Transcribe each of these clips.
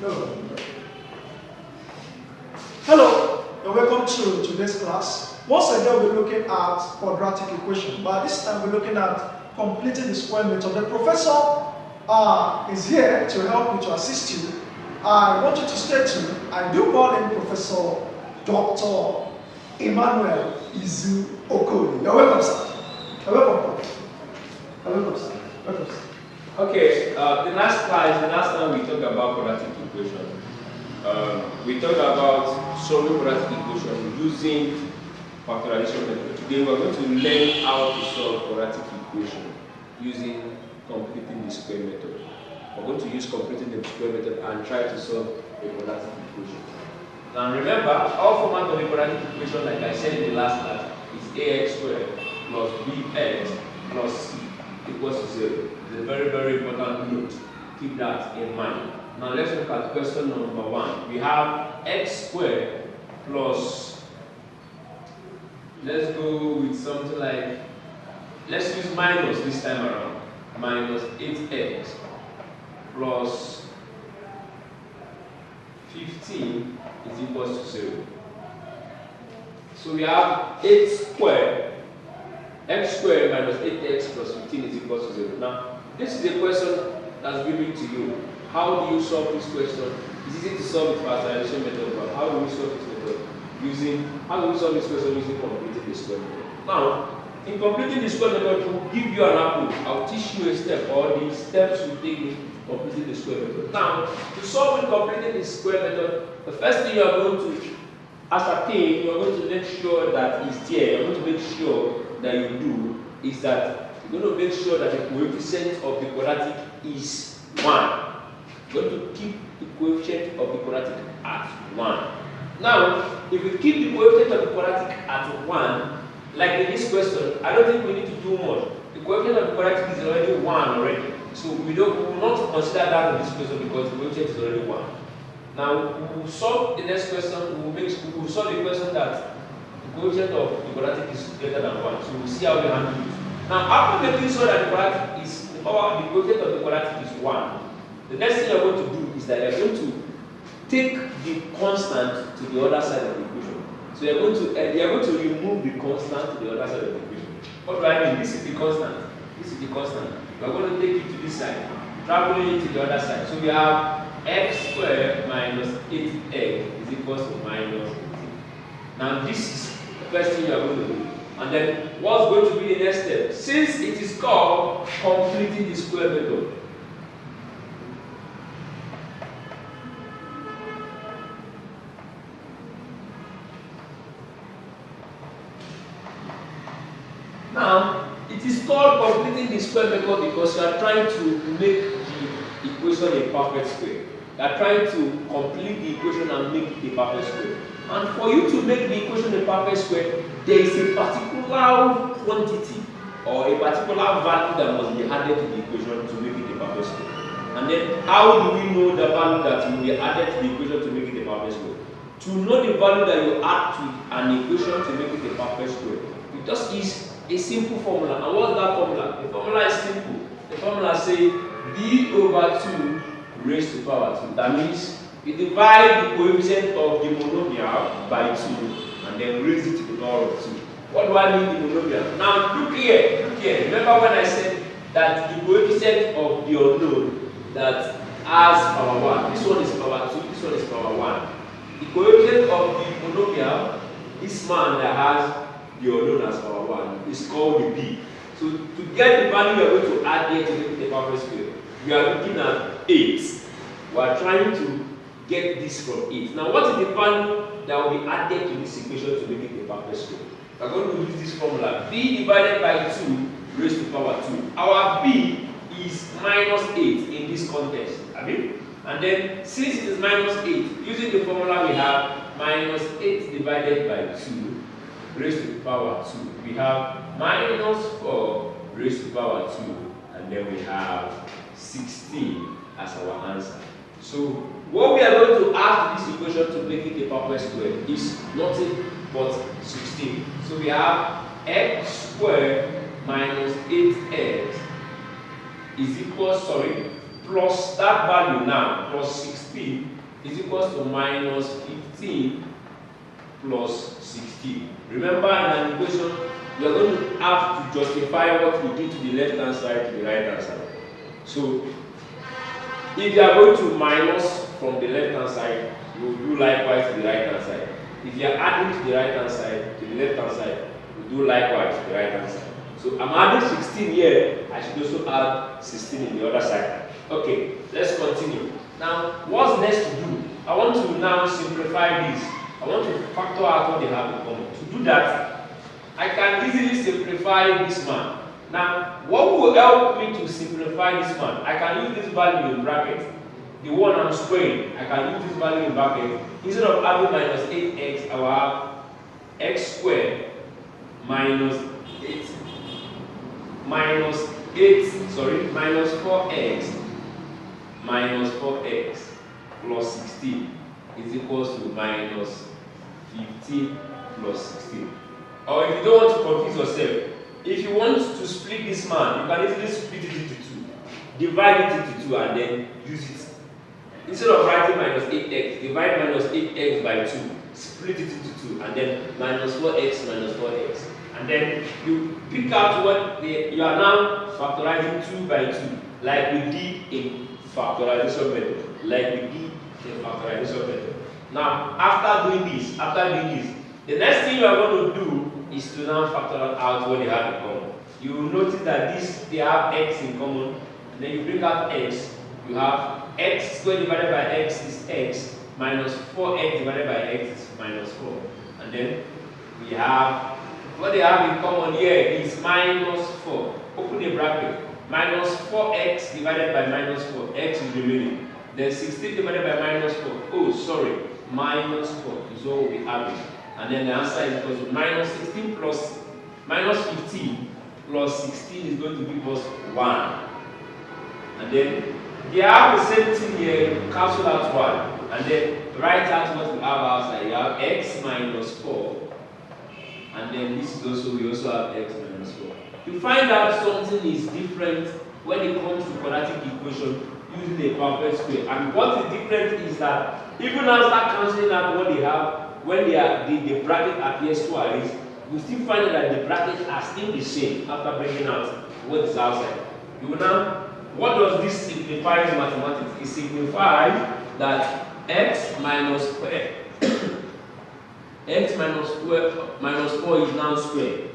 No. Hello, and welcome to today's class. Once again, we're looking at quadratic equation, but this time we're looking at completing the square method. The professor is here to help you, to assist you. I want you to stay tuned. I do call him Professor Dr. Emmanuel Izu Okoli. You're welcome, sir. You're welcome. You're welcome, sir. Welcome, sir. Okay, the last time we talked about quadratic equation. We talked about solving quadratic equation using factorization method. Today we are going to learn how to solve quadratic equation using completing the square method. We're going to use completing the square method and try to solve a quadratic equation. Now remember, our format of the quadratic equation, like I said in the last class, is ax squared plus bx plus c equals to 0. It's a very, very important note. Keep that in mind. Now let's look at question number 1. We have x squared plus, let's go with something like, let's use minus this time around. Minus 8x plus 15 is equals to 0. So we have 8 squared, x squared minus 8x plus 15 is equals to 0. Now, this is a question that's given to you. How do you solve this question? It's easy to solve with factorization method, but how do we solve this method? How do we solve this question using completing the square method? Now, in completing the square method, it will give you an approach. I'll teach you a step, or the steps you take in completing the square method. Now, to solve in completing the square method, the first thing you are going to ascertain, you are going to make sure that it's there. You're going to make sure that you do is that you're going to make sure that the coefficient of the quadratic is 1. You're going to keep the coefficient of the quadratic at 1. Now, if we keep the coefficient of the quadratic at 1, like in this question, I don't think we need to do much. The coefficient of the quadratic is already 1 already. So we will not consider that in this question because the coefficient is already 1. Now, we will solve the next question. We will solve the question that the coefficient of the quadratic is greater than 1. So we'll see how we handle it. Now, after making sure that the quadratic is, the coefficient of the quadratic is 1, the next thing you're going to do is that you're going to take the constant to the other side of the equation. So you're going to remove the constant to the other side of the equation. What do I mean? This is the constant. This is the constant. We're going to take it to this side, traveling it to the other side. So we have x squared minus 8x is equals to minus 18. Now this is the first thing you're going to do. And then what's going to be the next step? Since it is called completing the square method, now, it is called completing the square method because you are trying to make the equation a perfect square. You are trying to complete the equation and make it a perfect square. And for you to make the equation a perfect square, there is a particular quantity or a particular value that must be added to the equation to make it a perfect square. And then, how do we know the value that will be added to the equation to make it a perfect square? To know the value that you add to an equation to make it a perfect square, it just is a simple formula. And what's that formula? The formula is simple. The formula says b over 2 raised to power 2. That means you divide the coefficient of the monomial by 2 and then raise it to the power of 2. What do I mean the monomial? Now look here, Remember when I said that the coefficient of the unknown that has power 1, this one is power 2, this one is power 1. The coefficient of the monomial, this man that has the unknown as power 1, is called the b. So to get the value we are going to add here to make it a perfect square, we are looking at 8. We are trying to get this from 8. Now what is the value that will be added to this equation to make it a perfect square? We are going to use this formula, b divided by 2 raised to power 2. Our b is minus 8 in this context. And then since it is minus 8, using the formula we have minus 8 divided by 2 raised to the power 2. We have minus 4 raised to the power 2, and then we have 16 as our answer. So what we are going to add to this equation to make it a perfect square is nothing but 16. So we have x squared minus 8x is equal, plus that value now, plus 16, is equals to minus 15 plus 16. Remember, in an equation, we are going to have to justify what we did to the left hand side to the right hand side. So, if you are going to minus from the left hand side, you will do likewise to the right hand side. If you are adding to the right hand side, to the left hand side, you do likewise to the right hand side. So I'm adding 16 here, I should also add 16 in the other side. Okay, let's continue. Now, what's next to do? I want to now simplify this. I want to factor out what they have in common. To do that, I can easily simplify this man. Now, what will help me to simplify this man? I can use this value in bracket. The one I'm squaring, I can use this value in bracket. Instead of having minus 8x, I will have x squared minus 8 minus 4x minus 4x plus 16 is equals to minus 15 plus 16. Or if you don't want to confuse yourself, if you want to split this man, you can easily split it into 2. Divide it into 2 and then use it. Instead of writing minus 8x, divide minus 8x by 2. Split it into 2 and then minus 4x minus 4x. And then you pick out what you are now factorizing 2 by 2, like we did in factorization method. Now, after doing this, the next thing you are going to do is to now factor out what they have in common. You will notice that they have x in common, and then you bring out x. You have x squared divided by x is x, minus 4x divided by x is minus 4. And then we have what they have in common here is minus 4. Open the bracket. Minus 4x divided by minus 4. X is remaining. Then 16 divided by minus 4. Oh, sorry. Minus 4 is what we'll be having. And then the answer is equal to minus 16 plus minus 15 plus 16 is going to give us 1. And then they have the same thing here. You cancel out 1. And then write out what we have outside. You have x minus 4. And then this is also, we also have x minus 4. You find out something is different when it comes to quadratic equation using a perfect square. And what is different is that even after cancelling out what they have, when the bracket appears twice, you still find that the brackets are still the same after bringing out what is outside. You will now, what does this signify in mathematics? It signifies that x minus square x minus 4 is now squared,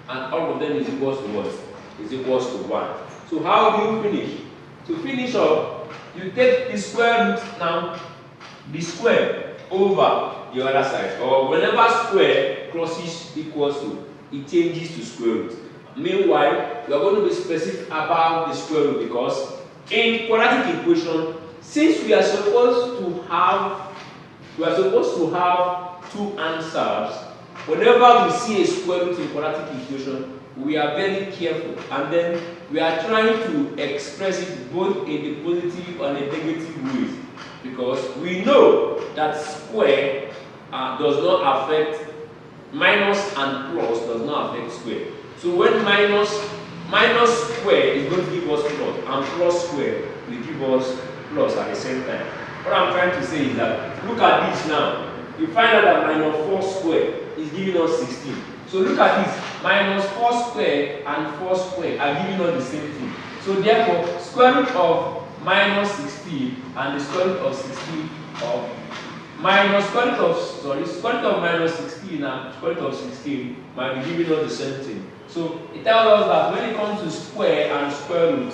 and all of them is equals to what? Is equals to 1. So how do you finish? To finish up, you take the square root now, the square over the other side, or whenever square crosses equals to, it changes to square root. Meanwhile, we are going to be specific about the square root because in quadratic equation, since we are supposed to have two answers, whenever we see a square root in quadratic equation, we are very careful, and then we are trying to express it both in a positive and a negative ways, because we know that square does not affect minus, and plus does not affect square. So when minus square is going to give us plus, and plus square will give us plus at the same time. What I'm trying to say is that, look at this now. You find out that minus 4 square is giving us 16. So look at this. Minus 4 square and 4 square are giving us the same thing. So therefore, square root of minus 16 and the square root of 16 of square root of minus 16 and square root of 16 might be giving us the same thing. So it tells us that when it comes to square and square root,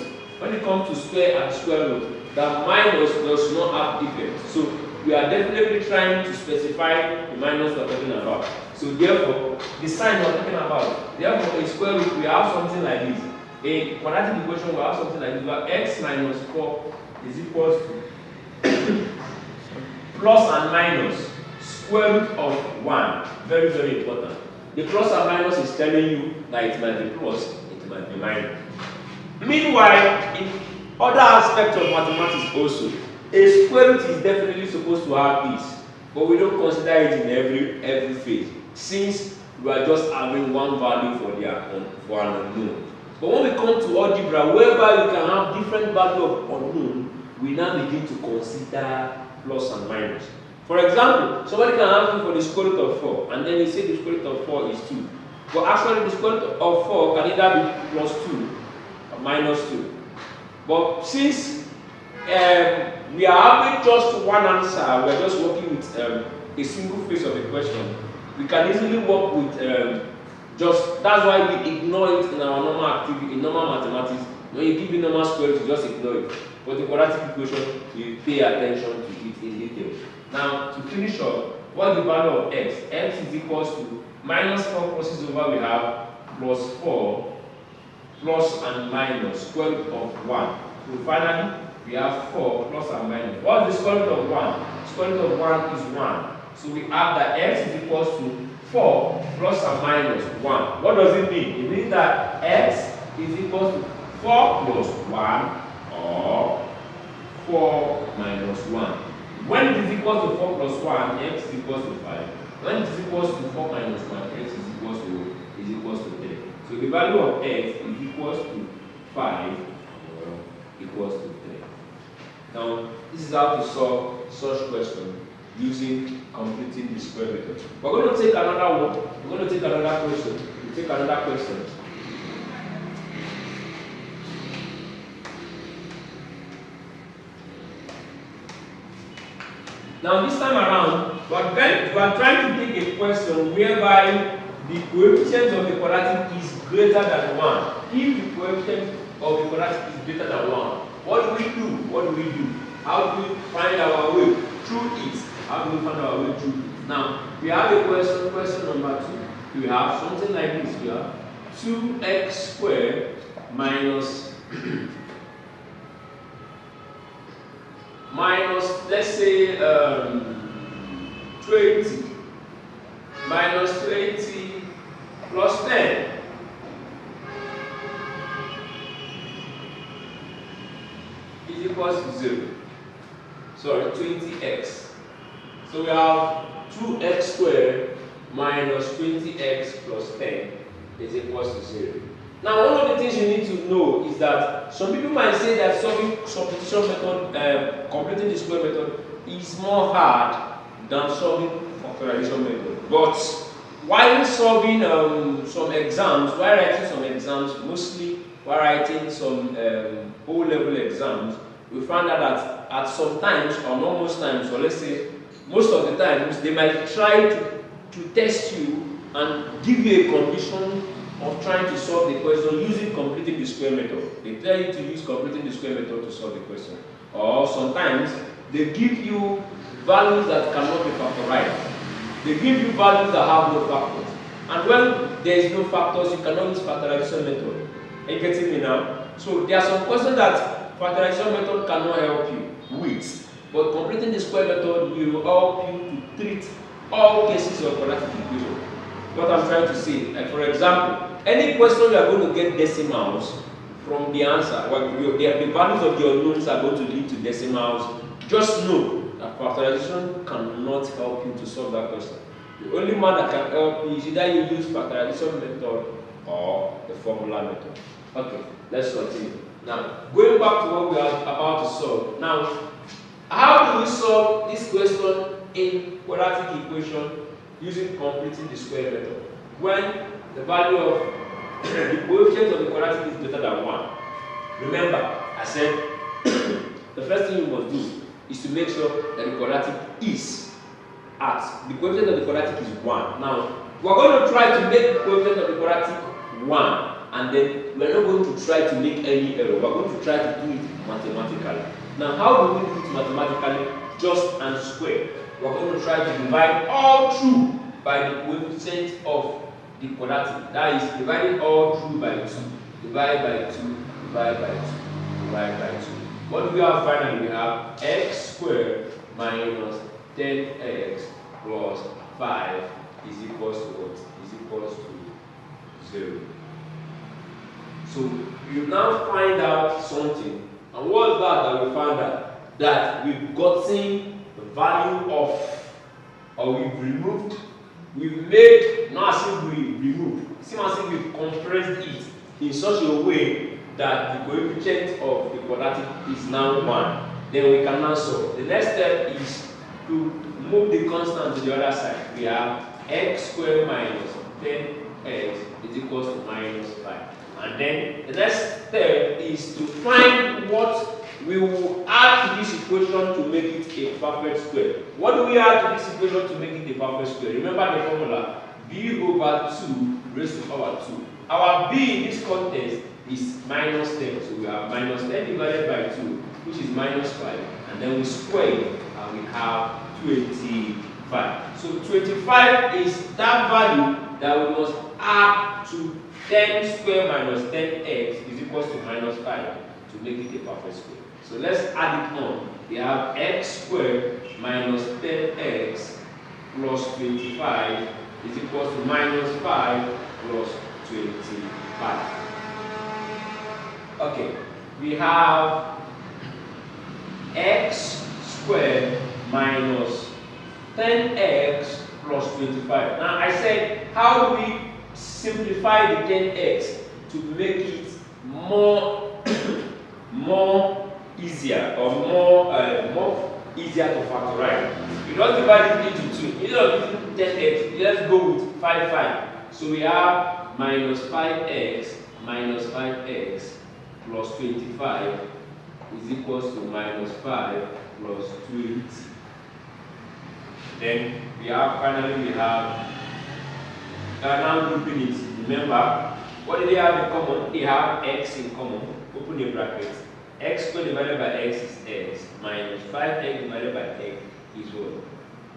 that minus does not have effect. So we are definitely trying to specify the minus we are talking about. So therefore, the sign we are talking about, therefore in square root we have something like this. In quadratic equation we have something like this, where x minus 4 is equals to plus and minus square root of 1. Very, very important. The plus and minus is telling you that it might be plus, it might be minus. Meanwhile, in other aspects of mathematics also, a square root is definitely supposed to have this, but we don't consider it in every phase, since we are just having one value for an unknown. But when we come to algebra, whereby you can have different value of unknown, we now begin to consider plus and minus. For example, somebody can ask me for the square root of 4, and then he say the square root of 4 is 2. But actually, the square root of 4 can either be plus 2 or minus 2. But since we are having just one answer, we are just working with a single phase of the question, we can easily work with that's why we ignore it in our normal activity, in normal mathematics. When you give the normal square root, you just ignore it. But the quadratic equation, you pay attention to it in detail. Now, to finish up, what's the value of x? X is equals to minus 4 crosses over, we have plus 4 plus and minus square root of 1. So finally, we have 4 plus and minus. What's the square root of 1? Square root of 1 is 1. So we have that x is equals to 4 plus and minus 1. What does it mean? It means that x is equals to 4 plus 1 or 4 minus 1. When it is equal to 4 plus 1, x is equals to 5. When it is equals to 4 minus 1, x is equals to 3. So the value of x is equals to 5 or equals to 3. Now, this is how to solve such question using completing the square method. We're going to take another one. We're going to take another question. We'll take another question. Now this time around, we are trying to take a question whereby the coefficient of the quadratic is greater than 1. If the coefficient of the quadratic is greater than 1, what do we do? What do we do? How do we find our way through it? How do we find our way through it? Now, we have a question number 2. We have something like this here. 2x squared minus let's say 20 minus 20 plus 10 is equals to 0. Sorry, 20x. So we have 2x squared minus 20x plus 10 is equals to 0. Now, one of the things you need to know is that some people might say that solving substitution method, completing the square method, is more hard than solving factorization method. But while solving some exams, while writing some exams, mostly while writing some O-level exams, we found out that at some times, or not most times, or let's say most of the times, they might try to test you and give you a condition of trying to solve the question using completing the square method. They tell you to use completing the square method to solve the question. Or sometimes they give you values that cannot be factorized. They give you values that have no factors. And when there is no factors, you cannot use factorization method. Are you getting me now? So there are some questions that factorization method cannot help you with. But completing the square method will help you to treat all cases of quadratic equation. What I'm trying to say, like for example, any question you are going to get decimals from the answer, the values of the unknowns are going to lead to decimals. Just know that factorization cannot help you to solve that question. The only one that can help you is either you use factorization method or the formula method. Okay, let's continue. Now, going back to what we are about to solve. Now, how do we solve this question in quadratic equation using completing the square method? When the value of the coefficient of the quadratic is greater than 1. Remember, I said the first thing you must do is to make sure that the quadratic is at the coefficient of the quadratic is 1. Now, we're going to try to make the coefficient of the quadratic 1, and then we're not going to try to make any error. We're going to try to do it mathematically. Now, how do we do it mathematically? Just and square. We're going to try to divide all through by the coefficient of the quadratic. That is dividing all through by 2. Divide by 2, divide by 2, divide by 2. What do we have finally? We have x squared minus 10x plus 5 is equals to what? Is equals to 0. So you now find out something. And what's that we found out? That we've gotten the value of, or we've made, not as if we removed, it's as if we've compressed it in such a way that the coefficient of the quadratic is now 1. then we can now solve. The next step is to move the constant to the other side. We have x squared minus 10x is equals to minus 5. And then the next step is to find what we will add to this equation to make it a perfect square. What do we add to this equation to make it a perfect square? Remember the formula, b over 2 raised to power 2. Our b in this context is minus 10. So we have minus 10 divided by 2, which is minus 5. And then we square it and we have 25. So 25 is that value that we must add to 10 squared minus 10x is equals to minus 5 to make it a perfect square. So let's add it on. We have x squared minus 10x plus 25 is equals to minus 5 plus 25. Okay, we have x squared minus 10x plus 25. Now I said, how do we simplify the 10x to make it more easier or more easier to factorize? You don't divide it into 2. Instead of using 10x, let's go with 5. So we have minus 5x minus 5x plus 25 is equals to minus 5 plus 20. Then we have finally now grouping it. Remember, what do they have in common? They have x in common. Open the bracket. X squared divided by x is x minus 5x divided by x is what?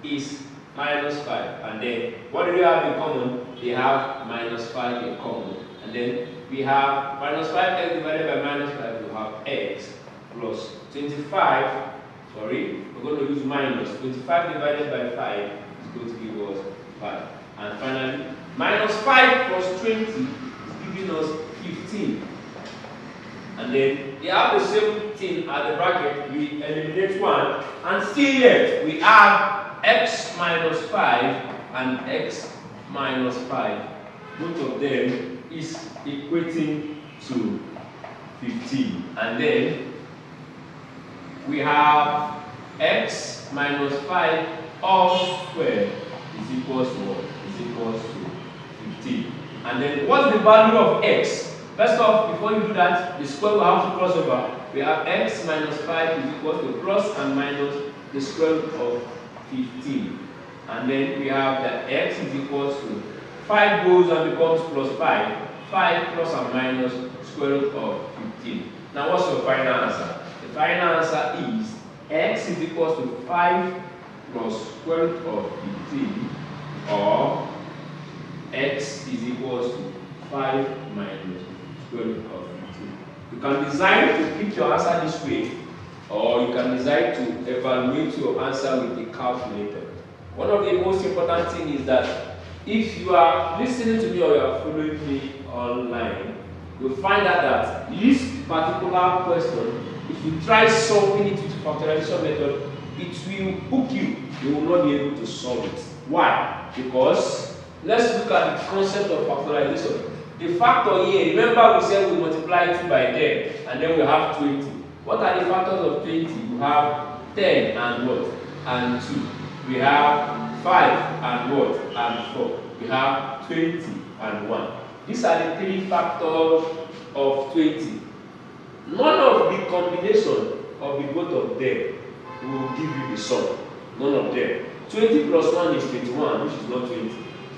Is minus 5. And then what do they have in common? They have minus 5 in common. And then we have minus 5x divided by minus 5, we have x plus 25. Sorry, we're going to use minus 25 divided by 5 is going to give us 5. And finally, minus 5 plus 20 is giving us 15. And then we have the same thing at the bracket. We eliminate 1. And still yet, we have x minus 5 and x minus 5. Both of them is equating to 15. And then we have x minus 5 all squared is equals to what? Is equals to 15. And then what's the value of x? First off, before you do that, the square will have to cross over. We have x minus 5 is equals to plus and minus the square root of 15. And then we have that x is equals to 5 goes and becomes plus 5. 5 plus and minus square root of 15. Now what's your final answer? The final answer is x is equals to 5 plus square root of 15, or x is equals to 5 minus square root of 15. You can decide to keep your answer this way, or you can decide to evaluate your answer with the calculator. One of the most important things is that if you are listening to me or you are following me online, you'll find out that this particular question, if you try solving it with factorization method, it will hook you. You will not be able to solve it. Why? Because let's look at the concept of factorization. The factor here, remember we said we multiply 2 by 10 and then we have 20. What are the factors of 20? We have 10 and what? And 2. We have 5 and what? And 4. We have 20 and 1. These are the 3 factors of 20. None of the combination of the both of them will give you the sum. None of them. 20 plus 1 is 21, which is not 20.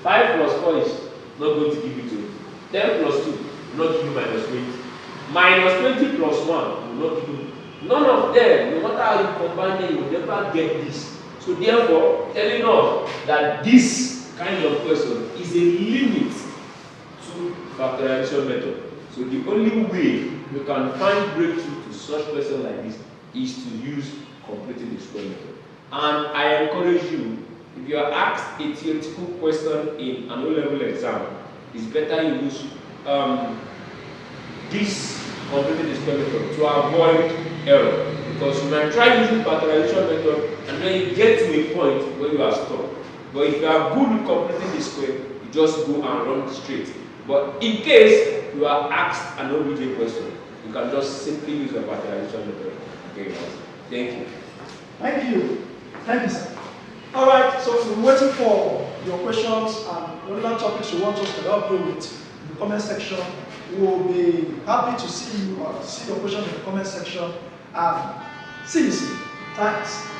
5 plus 4 is not going to give you 20. 10 plus 2 will not give you minus 20. Minus 20 plus 1 will not give you. None of them, no matter how you combine them, you will never get this. So therefore, telling us that this kind of question is a limit to factorization method. So the only way you can find breakthrough to such question like this is to use completing the square method. And I encourage you, if you are asked a theoretical question in an O-level exam, it's better you use this completing the square method to avoid error. Because you might try using factorization method and then you get to a point where you are stuck. But if you are good with completing the square, you just go and run straight. But in case you are asked an OBJ question, you can just simply use the factorization method. Okay, guys. Thank you. Thank you. Thank you, sir. All right, so we're waiting for your questions and whatever topics you want us to help you with in the comment section. We'll be happy to see you or see your questions in the comment section. And see you soon. Thanks.